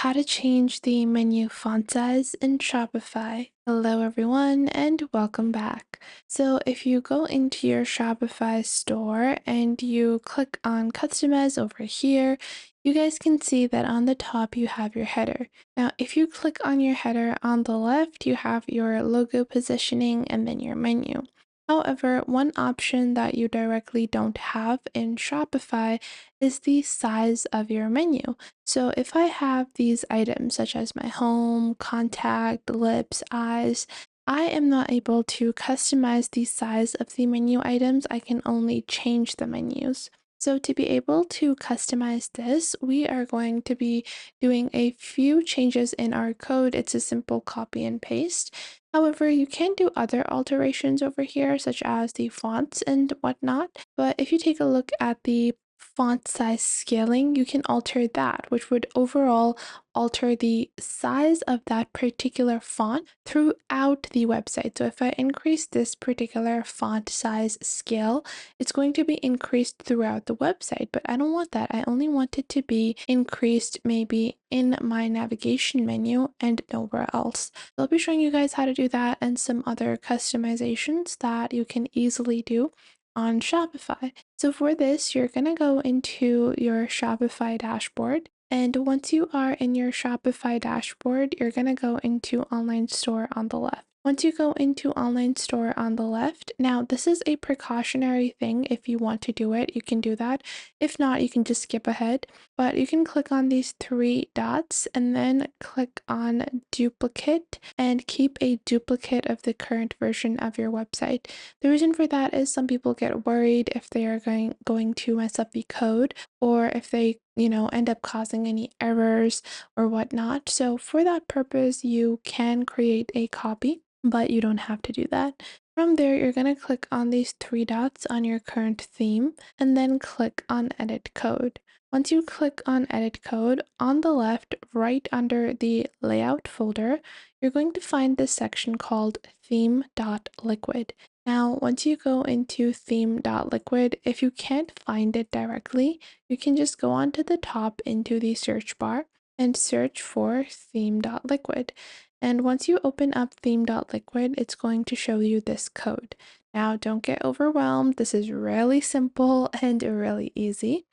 How to change the menu font size in Shopify. Hello everyone and welcome back. So if you go into your Shopify store and you click on customize over here, you guys can see that on the top you have your header. Now if you click on your header on the left, you have your logo positioning and then your menu. However, one option that you directly don't have in Shopify is the size of your menu. So if I have these items such as my home, contact, lips, eyes, I am not able to customize the size of the menu items. I can only change the menus. So to be able to customize this, we are going to be doing a few changes in our code. It's a simple copy and paste. However, you can do other alterations over here, such as the fonts and whatnot. But if you take a look at the font size scaling, you can alter that, which would overall alter the size of that particular font throughout the website. So if I increase this particular font size scale, it's going to be increased throughout the website, but I don't want that. I only want it to be increased maybe in my navigation menu and nowhere else. I'll be showing you guys how to do that and some other customizations that you can easily do on Shopify. So for this, you're going to go into your Shopify dashboard. And once you are in your Shopify dashboard, you're going to go into Online Store on the left. Once you go into Online Store on the left, now this is a precautionary thing. If you want to do it, you can do that. If not, you can just skip ahead. But you can click on these three dots and then click on duplicate and keep a duplicate of the current version of your website. The reason for that is some people get worried if they are going to mess up the code, or if they end up causing any errors or whatnot. So for that purpose, you can create a copy, but you don't have to do that. From there, you're going to click on these three dots on your current theme and then click on Edit Code. Once you click on Edit Code, on the left, right under the Layout folder, you're going to find this section called Theme.Liquid. Now, once you go into theme.liquid, if you can't find it directly, you can just go onto the top into the search bar and search for theme.liquid. And once you open up theme.liquid, it's going to show you this code. Now, don't get overwhelmed. This is really simple and really easy.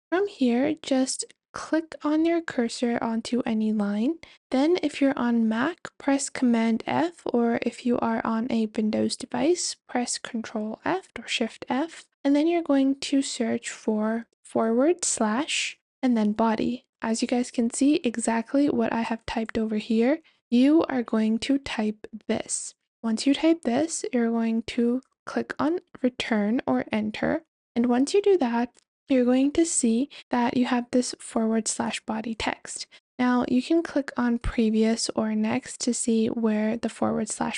From here, just click on your cursor onto any line. Then if you're on Mac, press Command F, or if you are on a Windows device, press Control F or Shift F. And then you're going to search for / and then body. As you guys can see exactly what I have typed over here, you are going to type this. Once you type this, you're going to click on return or enter. And once you do that, you're going to see that you have this / body text. Now you can click on previous or next to see where the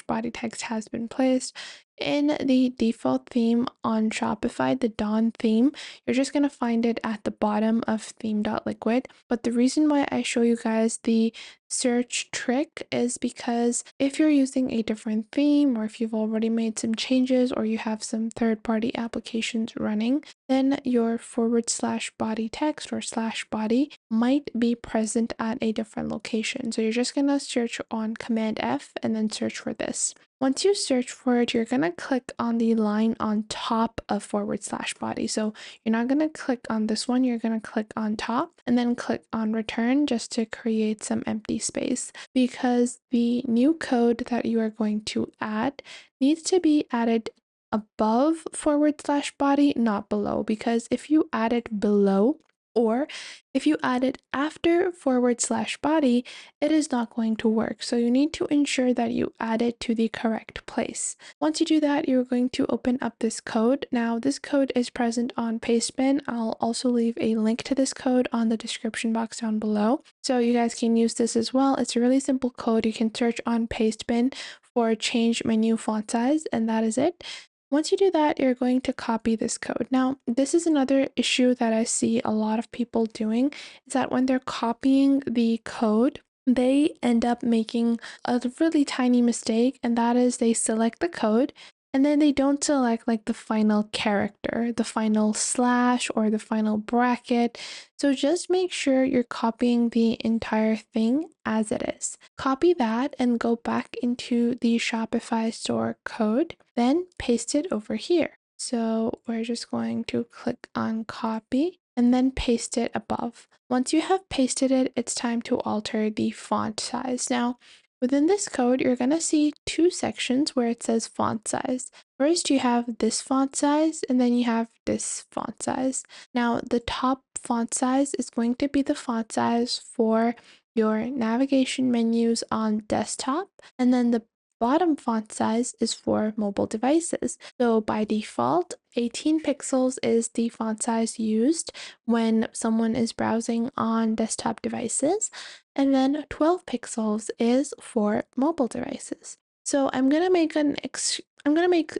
/ body text has been placed. In the default theme on Shopify, the Dawn theme, you're just going to find it at the bottom of theme.liquid. But the reason why I show you guys the search trick is because if you're using a different theme, or if you've already made some changes, or you have some third-party applications running, then your / body text or /body might be present at a different location. So you're just going to search on Command F and then search for this. Once you search for it, you're going to click on the line on top of / body. So you're not going to click on this one, you're going to click on top and then click on return just to create some empty space, because the new code that you are going to add needs to be added above / body, not below, because if you add it below, or if you add it after / body, it is not going to work. So you need to ensure that you add it to the correct place. Once you do that, you're going to open up this code. Now, this code is present on Pastebin. I'll also leave a link to this code on the description box down below, so you guys can use this as well. It's a really simple code. You can search on Pastebin for change menu font size, and that is it. Once you do that, you're going to copy this code. Now, this is another issue that I see a lot of people doing, is that when they're copying the code, they end up making a really tiny mistake, and that is they select the code and then they don't select like the final character, the final slash, or the final bracket. So just make sure you're copying the entire thing as it is. Copy that and go back into the Shopify store code, then paste it over here. So we're just going to click on copy and then paste it above. Once you have pasted it, it's time to alter the font size. Now, within this code, you're going to see two sections where it says font size. First, you have this font size, and then you have this font size. Now, the top font size is going to be the font size for your navigation menus on desktop, and then the bottom font size is for mobile devices. So by default, 18 pixels is the font size used when someone is browsing on desktop devices, and then 12 pixels is for mobile devices. So I'm gonna make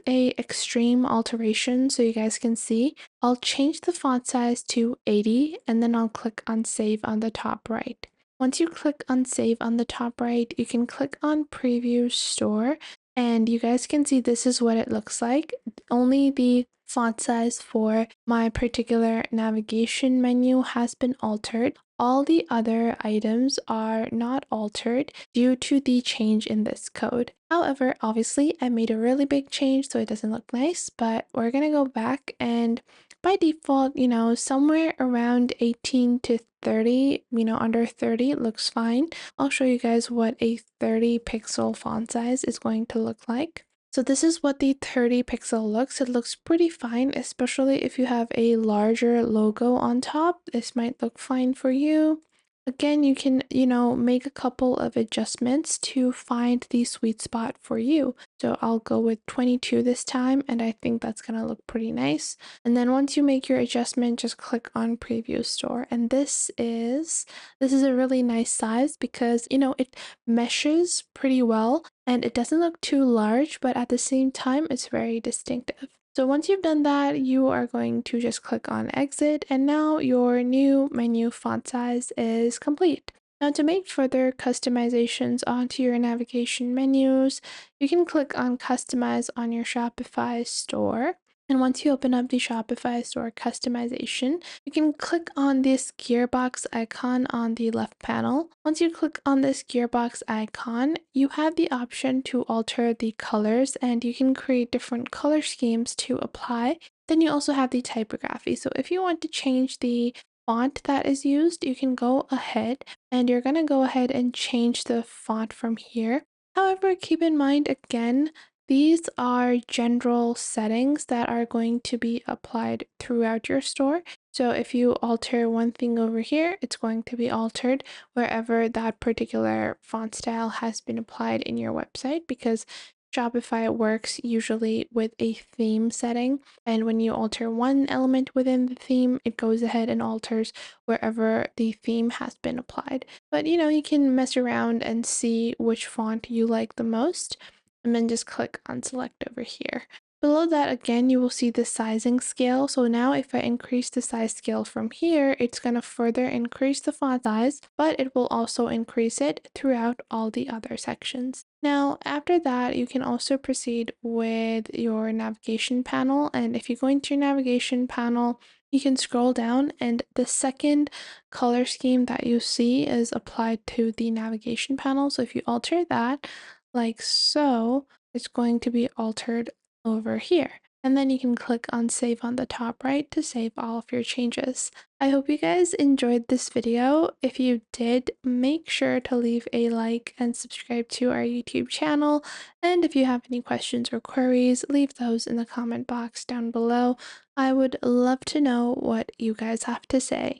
a extreme alteration so you guys can see. I'll change the font size to 80 and then I'll click on save on the top right. Once you click on save on the top right, you can click on preview store and you guys can see this is what it looks like. Only the font size for my particular navigation menu has been altered. All the other items are not altered due to the change in this code. However, obviously I made a really big change so it doesn't look nice, but we're gonna go back and by default, somewhere around 18 to 30, under 30 looks fine. I'll show you guys what a 30 pixel font size is going to look like. So this is what the 30 pixel looks. It looks pretty fine, especially if you have a larger logo on top. This might look fine for you. Again, you can, make a couple of adjustments to find the sweet spot for you. So I'll go with 22 this time, and I think that's gonna look pretty nice. And then once you make your adjustment, just click on preview store. And this is a really nice size because, it meshes pretty well and it doesn't look too large, but at the same time, it's very distinctive. So once you've done that, you are going to just click on exit, and now your new menu font size is complete. Now to make further customizations onto your navigation menus, you can click on customize on your Shopify store. And once you open up the Shopify store customization, you can click on this gearbox icon on the left panel. Once you click on this gearbox icon, you have the option to alter the colors and you can create different color schemes to apply. Then you also have the typography. So if you want to change the font that is used, you can go ahead and you're going to go ahead and change the font from here. However, keep in mind again, these are general settings that are going to be applied throughout your store. So if you alter one thing over here, it's going to be altered wherever that particular font style has been applied in your website, because Shopify works usually with a theme setting, and when you alter one element within the theme, it goes ahead and alters wherever the theme has been applied. But you can mess around and see which font you like the most, and then just click on select over here. Below that, again, you will see the sizing scale. So now if I increase the size scale from here, it's going to further increase the font size, but it will also increase it throughout all the other sections. Now, after that, you can also proceed with your navigation panel. And if you go into your navigation panel, you can scroll down and the second color scheme that you see is applied to the navigation panel. So if you alter that like so, it's going to be altered over here. And then you can click on save on the top right to save all of your changes. I hope you guys enjoyed this video. If you did, make sure to leave a like and subscribe to our YouTube channel. And if you have any questions or queries, leave those in the comment box down below. I would love to know what you guys have to say.